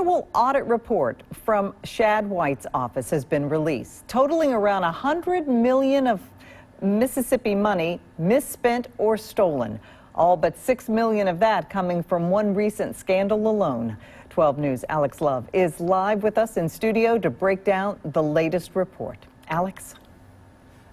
annual audit report from Shad White's office has been released, totaling around $100 million of Mississippi money misspent or stolen. All but $6 million of that coming from one recent scandal alone. 12 News' Alex Love is live with us in studio to break down the latest report. Alex?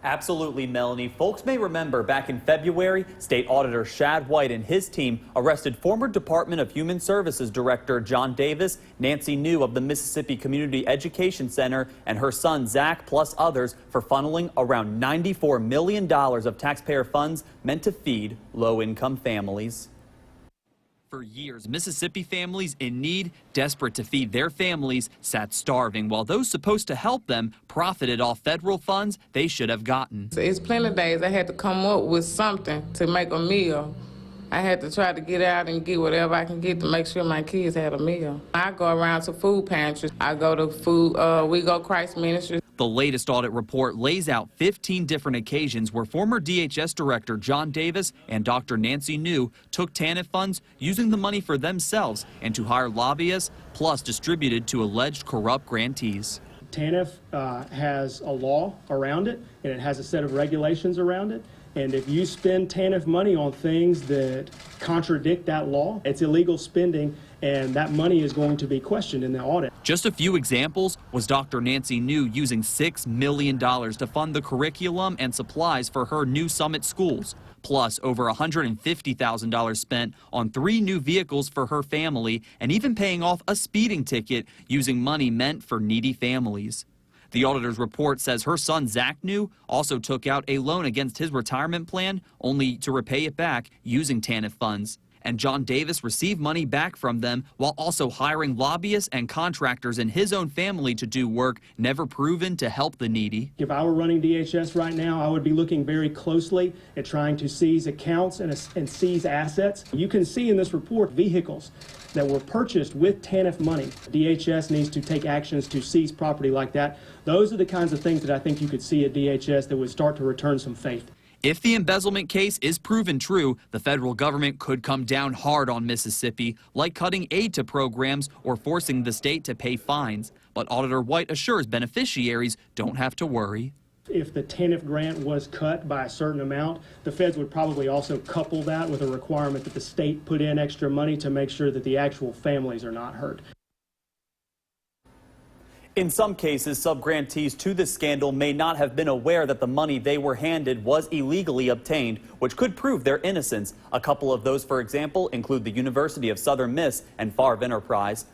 Absolutely, Melanie. Folks may remember back in February, State Auditor Shad White and his team arrested former Department of Human Services Director John Davis, Nancy New of the Mississippi Community Education Center, and her son Zach, plus others, for funneling around $94 million of taxpayer funds meant to feed low-income families. For years, Mississippi families in need, desperate to feed their families, sat starving while those supposed to help them profited off federal funds they should have gotten. It's plenty of days I had to come up with something to make a meal. I had to try to get out and get whatever I can get to make sure my kids had a meal. I go around to food pantries. I go to We Go Christ Ministries. The latest audit report lays out 15 different occasions where former DHS Director John Davis and Dr. Nancy New took TANF funds using the money for themselves and to hire lobbyists, plus distributed to alleged corrupt grantees. TANF has a law around it, and it has a set of regulations around it. And if you spend TANF money on things that contradict that law, it's illegal spending, and that money is going to be questioned in the audit. Just a few examples was Dr. Nancy New using $6 million to fund the curriculum and supplies for her new Summit schools, plus over $150,000 spent on 3 new vehicles for her family, and even paying off a speeding ticket using money meant for needy families. The auditor's report says her son Zach New also took out a loan against his retirement plan, only to repay it back using TANF funds. And John Davis received money back from them while also hiring lobbyists and contractors in his own family to do work never proven to help the needy. If I were running DHS right now, I would be looking very closely at trying to seize accounts and seize assets. You can see in this report vehicles that were purchased with TANF money. DHS needs to take actions to seize property like that. Those are the kinds of things that I think you could see at DHS that would start to return some faith. If the embezzlement case is proven true, the federal government could come down hard on Mississippi, like cutting aid to programs or forcing the state to pay fines. But Auditor White assures beneficiaries don't have to worry. If the TANF grant was cut by a certain amount, the feds would probably also couple that with a requirement that the state put in extra money to make sure that the actual families are not hurt. In some cases, subgrantees to this scandal may not have been aware that the money they were handed was illegally obtained, which could prove their innocence. A couple of those, for example, include the University of Southern Miss and Favre Enterprise.